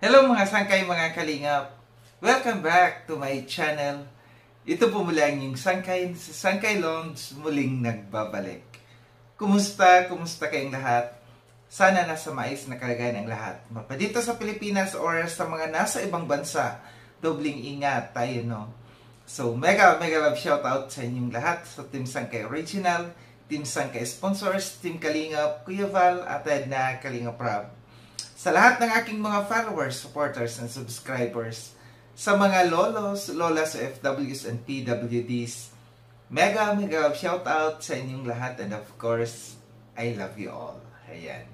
Hello mga sangkay, mga kalingap. Welcome back to my channel. Ito po muli ang yung sangkay sa Sangkay Longs muling nagbabalik. Kumusta? Kumusta kayong lahat? Sana nasa mais na kalagayan ang lahat. Mapadito sa Pilipinas or sa mga nasa ibang bansa, dobling ingat tayo, no? So, mega love shoutout sa inyong lahat sa Team Sangkay Original, Team Sangkay Sponsors, Team Kalingap, Kuya Val, at Edna Kalingap Rob. Sa lahat ng aking mga followers, supporters, and subscribers, sa mga lolos, lolas, OFWs, and PWDs, mega love shoutout sa inyong lahat, and of course, I love you all. Ayan.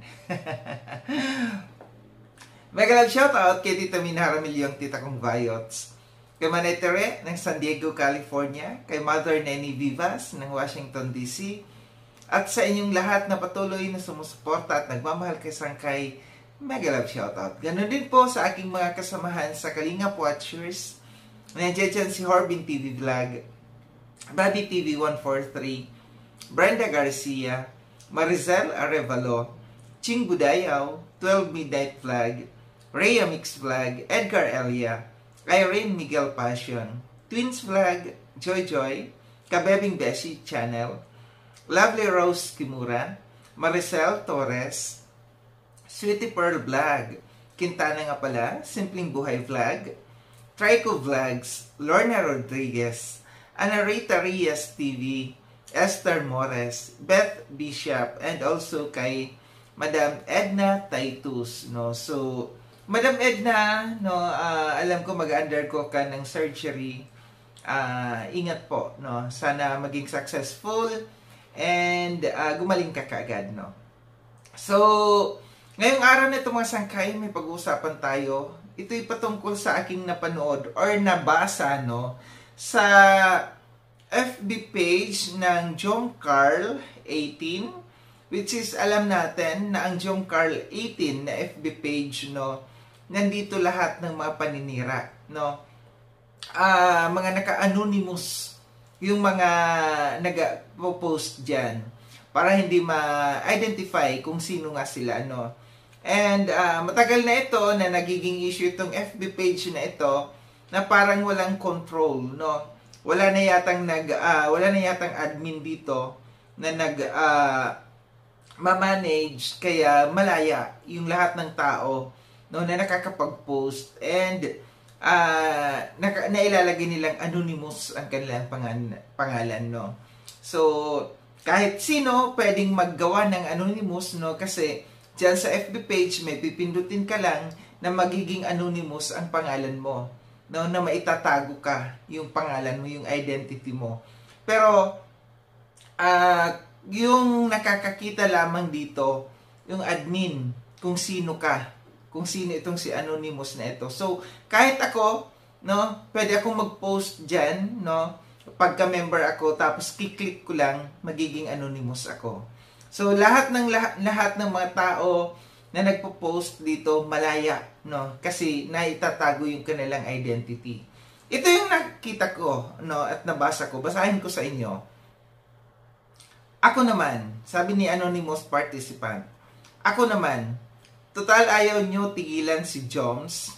Mega love shoutout kay Tita Minara Milyong, Tita Kong Vayots, kay Manay Tere ng San Diego, California, kay Mother Nenny Vivas ng Washington, D.C., at sa inyong lahat na patuloy na sumusuporta at nagmamahal kay Sangkay, mega love shoutout. Ganon din po sa aking mga kasamahan sa Kalingap Watchers. Nandiyan dyan si Horbin TV Vlog, Buddy TV 143, Brenda Garcia, Marizel Arevalo, Ching Budayaw, 12 Midnight Vlog, Rhea Mix Vlog, Edgar Elia, Irene Miguel Passion, Twins Vlog, Joy Joy, Kabebing Beshi Channel, Lovely Rose Kimura, Maricel Torres, Sweetie Pearl Vlog, Quintana nga pala, Simpleng Buhay Vlog, Trico Vlogs, Lorna Rodriguez, Ana Rita Rias TV, Esther Mores, Beth Bishop, and also kay Madam Edna Taitus, no? So, Madam Edna, no, alam ko mag-undergo ka ng surgery. Ingat po, no? Sana maging successful and gumaling ka kaagad, no? So, ngayong araw na ito mga sangkay, may pag-uusapan tayo. Ito'y patungkol sa aking napanood or nabasa, no, sa FB page ng Jom Carl 18, which is alam natin na ang Jom Carl 18 na FB page, no, nandito lahat ng mga paninira, no. Mga naka-anonymous yung mga nag-post dyan para hindi ma-identify kung sino nga sila, no. And matagal na ito na nagiging issue itong FB page na ito na parang walang control, no. Wala na yatang admin dito na ma-manage, kaya malaya yung lahat ng tao, no, na nakakapag-post and nailalagay nilang anonymous ang kanilang pangalan, no. So kahit sino pwedeng maggawa ng anonymous, no, kasi diyan sa FB page may pipindutin ka lang na magiging anonymous ang pangalan mo, no, na maitatago ka yung pangalan mo, yung identity mo. Pero yung nakakakita lamang dito yung admin kung sino ka, kung sino itong si anonymous na ito. So kahit ako, no, pwede akong mag-post diyan, no, pagka-member ako, tapos kiklik ko lang, magiging anonymous ako. So lahat ng mga tao na nagpo-post dito malaya, no, kasi naitatago yung kanilang identity. Ito yung nakita ko, no, at nabasa ko. Basahin ko sa inyo. Ako naman, sabi ni anonymous participant, ako naman, total ayaw nyo tigilan si Joms.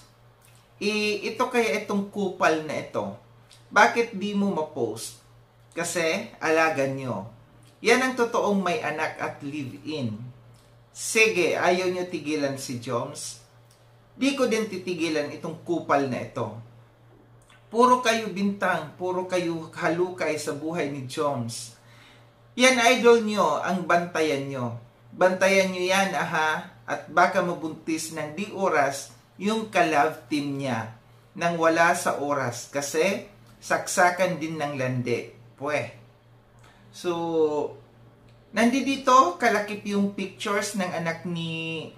Ito kaya itong kupal na ito. Bakit di mo ma-post? Kasi alagan nyo. Yan ang totoong may anak at live-in. Sige, ayaw nyo tigilan si Joms. Di ko din titigilan itong kupal na ito. Puro kayo bintang, puro kayo halukay sa buhay ni Joms. Yan idol nyo, ang bantayan nyo. Bantayan nyo yan, aha, at baka mabuntis ng di oras yung ka-love team niya nang wala sa oras kasi saksakan din ng lande. Pweh. So, nandito kalakip yung pictures ng anak ni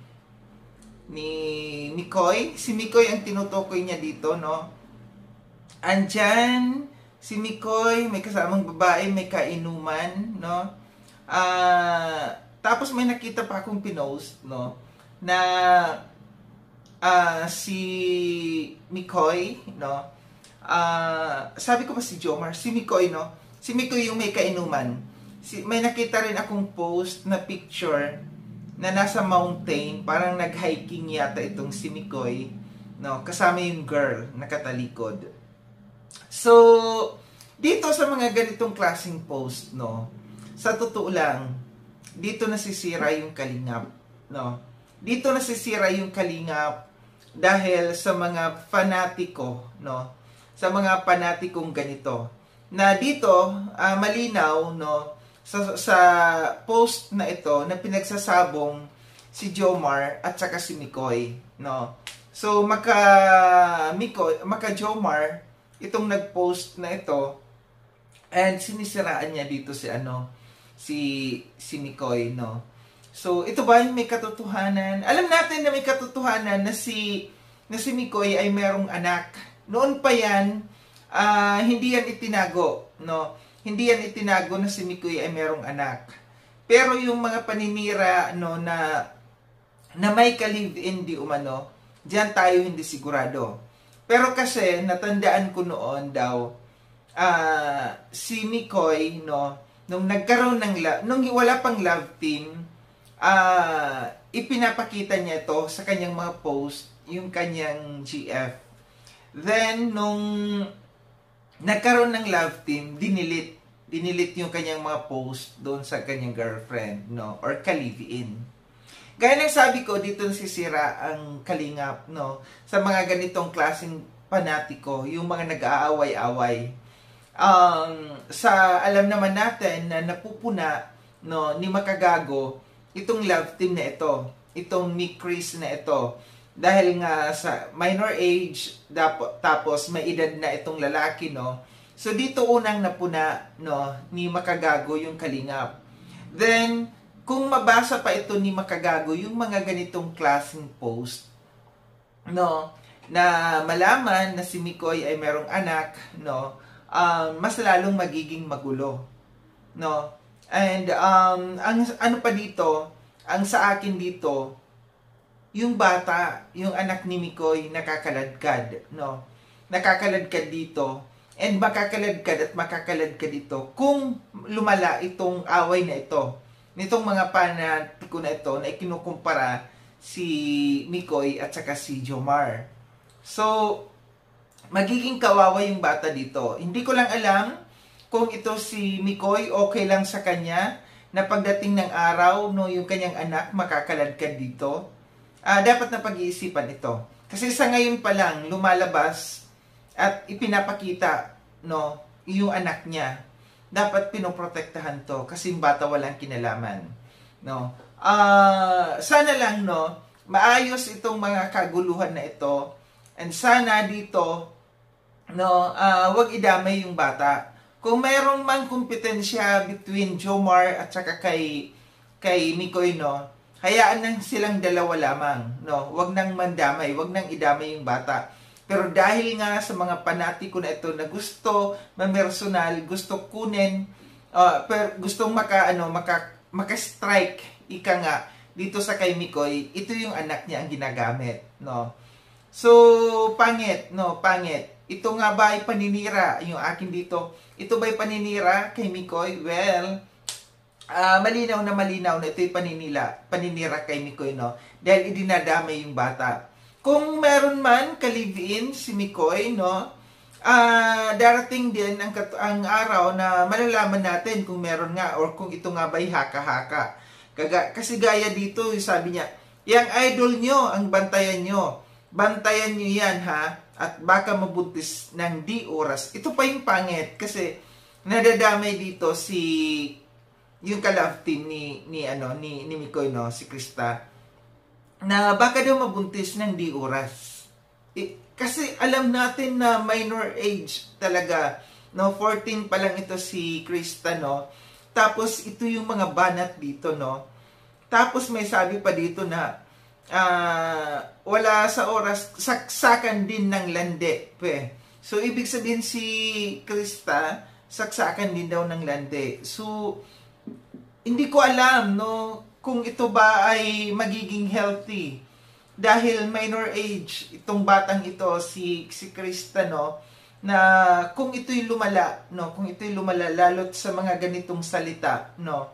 Mikoy. Si Mikoy ang tinutukoy niya dito, no. Andyan si Mikoy, may kasamang babae, may kainuman, no. Tapos may nakita pa akong pinost, no, na si Mikoy, no. Sabi ko ba si Jomar? Si Mikoy, no? Si Mikoy yung may kainuman. May nakita rin akong post na picture na nasa mountain, parang nag-hiking yata itong si Mikoy, no, kasama yung girl nakatalikod. So, dito sa mga ganitong klaseng post, no, sa totoo lang, dito nasisira yung kalingap, no. Dito nasisira yung kalingap dahil sa mga fanatiko, no, sa mga fanatikong ganito. Na dito, malinaw, no, sa post na ito na pinagsasabong si Jomar at saka si Mikoy, no. So maka Jomar itong nag-post na ito and sinisiraan niya dito si Mikoy, no. So ito ba yung may katotohanan? Alam natin na may katotohanan na si Mikoy ay merong anak. Noon pa yan, hindi yan itinago, no. Hindi yan itinago na si Mikoy ay merong anak. Pero yung mga paninira, no, na may ka-live-in di umano, diyan tayo hindi sigurado. Pero kasi natandaan ko noon daw si Mikoy, no, nung nagkaroon ng nung wala pang love team, ipinapakita niya ito sa kanyang mga post, yung kanyang GF. Then nung nagkaroon ng love team, dinilit yung kanyang mga post doon sa kanyang girlfriend, no, or ka-live-in. Gaya ng sabi ko, dito nasisira ang kalingap, no, sa mga ganitong klaseng panatiko, yung mga nag-aaway-away. Alam naman natin na napupuna, no, ni Makagago itong love team na ito, itong ni Chris na ito. Dahil nga sa minor age, tapos may edad na itong lalaki, no. So dito unang napuna, no, ni Makagago yung kalingap. Then kung mabasa pa ito ni Makagago yung mga ganitong klaseng post, no, na malaman na si Mikoy ay merong anak, no, mas lalong magiging magulo, no. And ang ano pa dito, ang sa akin dito, yung bata, yung anak ni Mikoy nakakaladkad, no? Nakakaladkad dito, and makakaladkad dito kung lumala itong away na ito, nitong mga panatiko na ito na ikinukumpara si Mikoy at saka si Jomar. So, magiging kawawa yung bata dito. Hindi ko lang alam kung ito si Mikoy okay lang sa kanya na pagdating ng araw, no, yung kanyang anak makakaladkad dito. Dapat na pag-iisipan ito. Kasi sa ngayon pa lang, lumalabas at ipinapakita, no, yung anak niya. Dapat pinoprotektahan to kasi yung bata walang kinalaman, no. Sana lang, no, maayos itong mga kaguluhan na ito, and sana dito, no, wag idamay yung bata. Kung mayroong mang kompetensya between Jomar at saka kay Mikoy, no, hayaan nang silang dalawa lamang, no. Wag nang mandamay, wag nang idamay yung bata. Pero dahil nga sa mga panatiko na ito na gusto mamersonal, gusto kunin, pero gustong maka-strike, ika nga, dito sa kay Mikoy, ito yung anak niya ang ginagamit, no. So, pangit, no, pangit. Ito nga ba ay paninira, yung akin dito, ito ba ay paninira kay Mikoy? Well, malinaw na ito yung paninira kay Mikoy, no, dahil idinadamay yung bata. Kung meron man ka-live-in si Mikoy, no, darating din ang araw na malalaman natin kung meron nga or kung ito nga ba'y haka-haka. Kasi gaya dito, sabi niya, yang idol nyo ang bantayan nyo. Bantayan nyo yan, ha? At baka mabuntis ng di oras. Ito pa yung pangit kasi nadadamay dito yung ka-love team ni Mikoy, no, si Krista, na baka daw mabuntis ng di oras. Kasi alam natin na minor age talaga, no, 14 pa lang ito si Krista, no. Tapos ito yung mga banat dito, no. Tapos may sabi pa dito na wala sa oras, saksakan din ng lande. So ibig sabihin si Krista, saksakan din daw ng lande. So hindi ko alam, no, kung ito ba ay magiging healthy dahil minor age itong batang ito, si Krista, no, na kung ito'y lumala, no, kung ito'y lumala lalo't sa mga ganitong salita, no,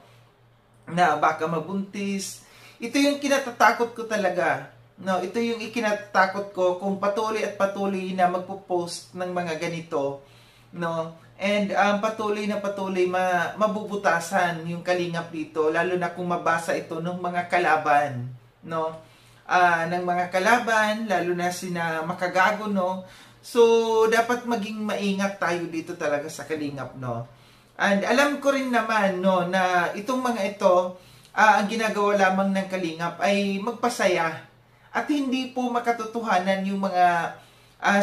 na baka mabuntis. Ito yung kinatatakot ko talaga, No, ito yung ikinatakot ko kung patuloy at patuloy na magpo-post ng mga ganito, no? And patuloy na patuloy mabubutasan yung kalingap dito, lalo na kung mabasa ito ng mga kalaban, no? Ng mga kalaban, lalo na sina Makagago, no? So, dapat maging maingat tayo dito talaga sa kalingap, no? And alam ko rin naman, no, na itong mga ito, ang ginagawa lamang ng kalingap ay magpasaya. At hindi po makatotohanan yung mga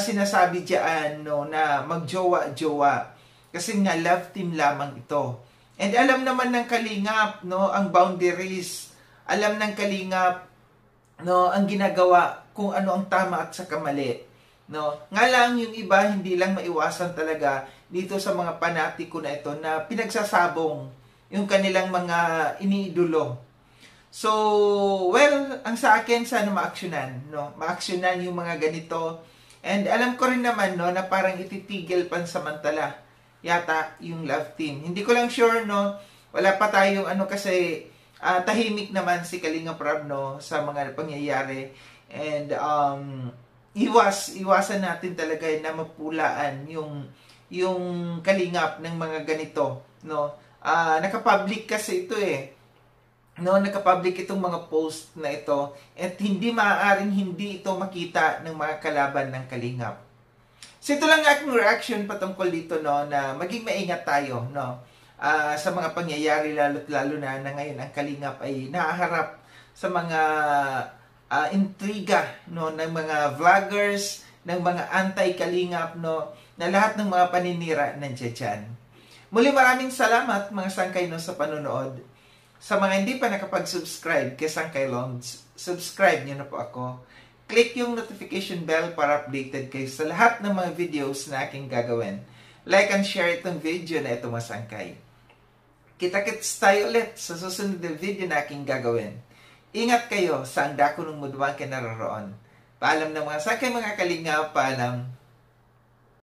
sinasabi diyan, no, na magjowa-jowa. Kasi nga love team lamang ito. And alam naman ng kalingap, no, ang boundaries. Alam ng kalingap, no, ang ginagawa kung ano ang tama at saka mali. No, nga lang yung iba hindi lang maiwasan talaga dito sa mga panatiko na ito na pinagsasabong yung kanilang mga iniidolo. So, well, ang sa akin sana maaksyonan, no? Maaksyonan yung mga ganito. And alam ko rin naman, no, na parang ititigil pansamantala yata yung love team. Hindi ko lang sure, no. Wala pa tayong kasi tahimik naman si Kalinga Prab, no, sa mga pangyayari. And iwasan natin talaga na mapulaan yung kalingap ng mga ganito, no. Naka-public kasi ito no, naka-public itong mga post na ito at hindi maaaring hindi ito makita ng mga kalaban ng kalingap. So ito lang aking reaction patungkol dito, no, na maging maingat tayo, no, sa mga pangyayari lalo na ngayon ang kalingap ay nahaharap sa mga intriga, no, ng mga vloggers, ng mga anti-kalingap, no, na lahat ng mga paninira nandiyan dyan. Muli maraming salamat mga sangkay, no, sa panonood. Sa mga hindi pa nakapag-subscribe kay Sangkay Longs, subscribe nyo na po ako. Click yung notification bell para updated kayo sa lahat ng mga videos na aking gagawin. Like and share itong video na ito, mga sangkay. Kita-kits tayo ulit sa susunod na video na aking gagawin. Ingat kayo sa ang dako ng mudwang kinaroroon. Paalam ng mga sangkay, mga kalinga, paalam.